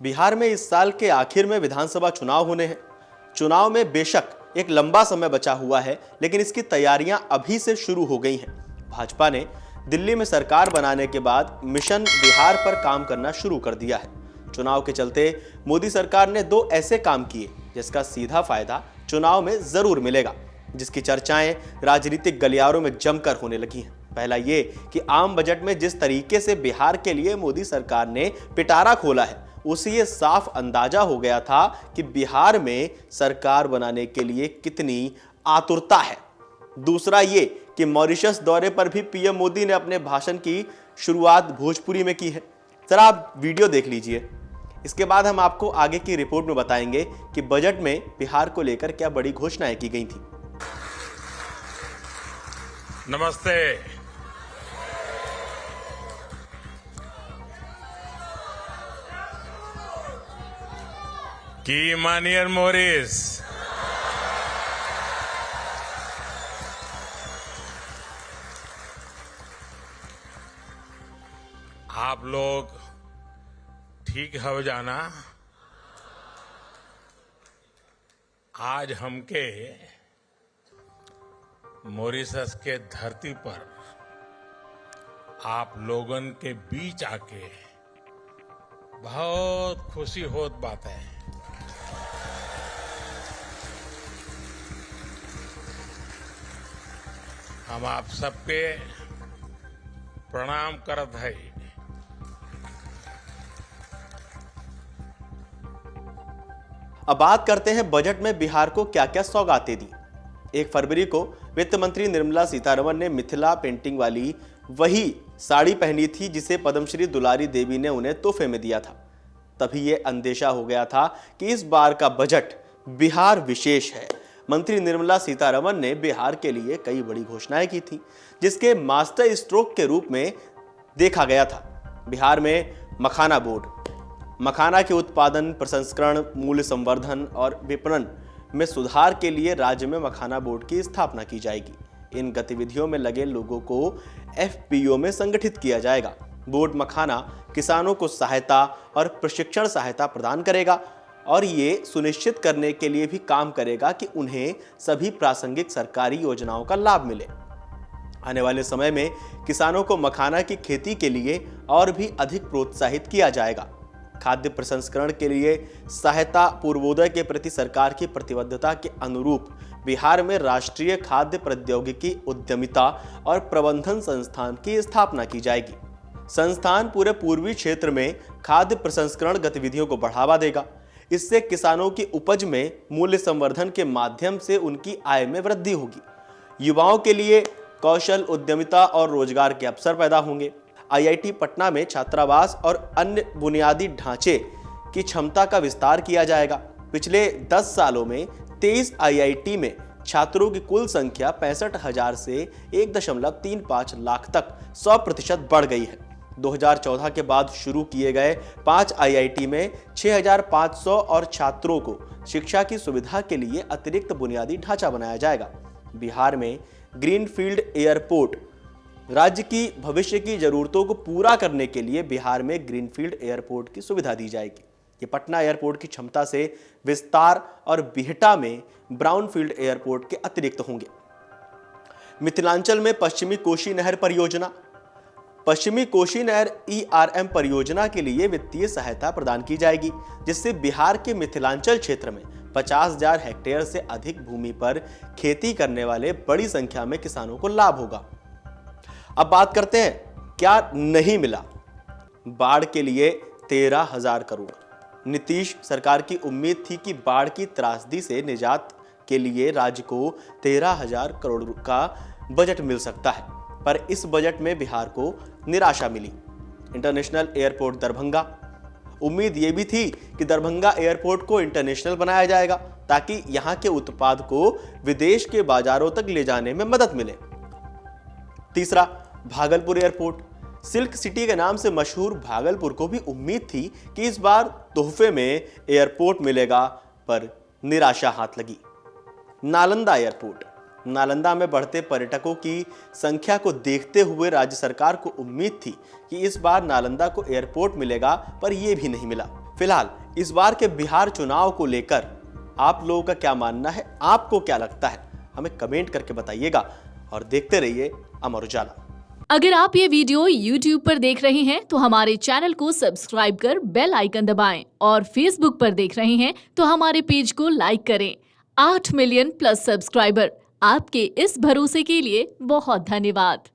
बिहार में इस साल के आखिर में विधानसभा चुनाव होने हैं। चुनाव में बेशक एक लंबा समय बचा हुआ है, लेकिन इसकी तैयारियां अभी से शुरू हो गई हैं। भाजपा ने दिल्ली में सरकार बनाने के बाद मिशन बिहार पर काम करना शुरू कर दिया है। चुनाव के चलते मोदी सरकार ने दो ऐसे काम किए जिसका सीधा फायदा चुनाव में जरूर मिलेगा, जिसकी चर्चाएं राजनीतिक गलियारों में जमकर होने लगी हैं। पहला ये कि आम बजट में जिस तरीके से बिहार के लिए मोदी सरकार ने पिटारा खोला है, उसे ये साफ अंदाजा हो गया था कि बिहार में सरकार बनाने के लिए कितनी आतुरता है। दूसरा ये कि मॉरिशस दौरे पर भी पीएम मोदी ने अपने भाषण की शुरुआत भोजपुरी में की है। जरा आप वीडियो देख लीजिए। इसके बाद हम आपको आगे की रिपोर्ट में बताएंगे कि बजट में बिहार को लेकर क्या बड़ी घोषणाएं की गई थी। नमस्ते। की मानियर मोरिस, आप लोग ठीक हो जाना। आज हमके मॉरिशस के धरती पर आप लोगन के बीच आके बहुत खुशी होत बात है। हम आप सबके प्रणाम करत है। अब बात करते हैं बजट में बिहार को क्या क्या सौगातें दी। 1 फरवरी को वित्त मंत्री निर्मला सीतारमण ने मिथिला पेंटिंग वाली वही साड़ी पहनी थी जिसे पद्मश्री दुलारी देवी ने उन्हें तोहफे में दिया था। तभी यह अंदेशा हो गया था कि इस बार का बजट बिहार विशेष है। मंत्री निर्मला सीतारमण ने बिहार के लिए कई बड़ी घोषणाएं की थी, जिसके मास्टर स्ट्रोक के रूप में देखा गया था बिहार में मखाना बोर्ड। मखाना के उत्पादन, प्रसंस्करण, मूल्य संवर्धन और विपणन में सुधार के लिए राज्य में मखाना बोर्ड की स्थापना की जाएगी। इन गतिविधियों में लगे लोगों को एफपीओ में संगठित किया जाएगा। बोर्ड मखाना किसानों को सहायता और प्रशिक्षण सहायता प्रदान करेगा और ये सुनिश्चित करने के लिए भी काम करेगा कि उन्हें सभी प्रासंगिक सरकारी योजनाओं का लाभ मिले। आने वाले समय में किसानों को मखाना की खेती के लिए और भी अधिक प्रोत्साहित किया जाएगा। खाद्य प्रसंस्करण के लिए सहायता, पूर्वोदय के प्रति सरकार की प्रतिबद्धता के अनुरूप बिहार में राष्ट्रीय खाद्य प्रौद्योगिकी उद्यमिता और प्रबंधन संस्थान की स्थापना की जाएगी। संस्थान पूरे पूर्वी क्षेत्र में खाद्य प्रसंस्करण गतिविधियों को बढ़ावा देगा। इससे किसानों की उपज में मूल्य संवर्धन के माध्यम से उनकी आय में वृद्धि होगी। युवाओं के लिए कौशल, उद्यमिता और रोजगार के अवसर पैदा होंगे। आईआईटी पटना में छात्रावास और अन्य बुनियादी ढांचे की क्षमता का विस्तार किया जाएगा। पिछले 10 सालों में 23 आईआईटी में छात्रों की कुल संख्या 65,000 से 1.35 लाख तक 100% बढ़ गई है। 2014 के बाद शुरू किए गए 5 आईआईटी में 6,500 और छात्रों को शिक्षा की सुविधा के लिए अतिरिक्त बुनियादी ढांचा बनाया जाएगा। बिहार में ग्रीनफील्ड एयरपोर्ट, राज्य की भविष्य की जरूरतों को पूरा करने के लिए बिहार में ग्रीनफील्ड एयरपोर्ट की सुविधा दी जाएगी। ये पटना एयरपोर्ट की क्षमता से विस्तार और बिहटा में ब्राउनफील्ड एयरपोर्ट के अतिरिक्त होंगे। मिथिलांचल में पश्चिमी कोशी नहर परियोजना, पश्चिमी कोशी नहर ERM परियोजना के लिए वित्तीय सहायता प्रदान की जाएगी, जिससे बिहार के मिथिलांचल क्षेत्र में 50,000 हेक्टेयर से अधिक भूमि पर खेती करने वाले बड़ी संख्या में किसानों को लाभ होगा। अब बात करते हैं क्या नहीं मिला। बाढ़ के लिए 13,000 करोड़। नीतीश सरकार की उम्मीद थी कि बाढ़ की त्रासदी से निजात के लिए राज्य को 13,000 करोड़ का बजट मिल सकता है, पर इस बजट में बिहार को निराशा मिली। इंटरनेशनल एयरपोर्ट दरभंगा, उम्मीद ये भी थी कि दरभंगा एयरपोर्ट को इंटरनेशनल बनाया जाएगा ताकि यहां के उत्पाद को विदेश के बाजारों तक ले जाने में मदद मिले। तीसरा, भागलपुर एयरपोर्ट। सिल्क सिटी के नाम से मशहूर भागलपुर को भी उम्मीद थी कि इस बार तोहफे में एयरपोर्ट मिलेगा, पर निराशा हाथ लगी। नालंदा एयरपोर्ट, नालंदा में बढ़ते पर्यटकों की संख्या को देखते हुए राज्य सरकार को उम्मीद थी कि इस बार नालंदा को एयरपोर्ट मिलेगा, पर यह भी नहीं मिला। फिलहाल इस बार के बिहार चुनाव को लेकर आप लोगों का क्या मानना है, आपको क्या लगता है, हमें कमेंट करके बताइएगा और देखते रहिए अमर उजाला। अगर आप ये वीडियो YouTube पर देख रहे हैं तो हमारे चैनल को सब्सक्राइब कर बेल आइकन दबाएं और Facebook पर देख रहे हैं तो हमारे पेज को लाइक करें। 8 मिलियन प्लस सब्सक्राइबर, आपके इस भरोसे के लिए बहुत धन्यवाद।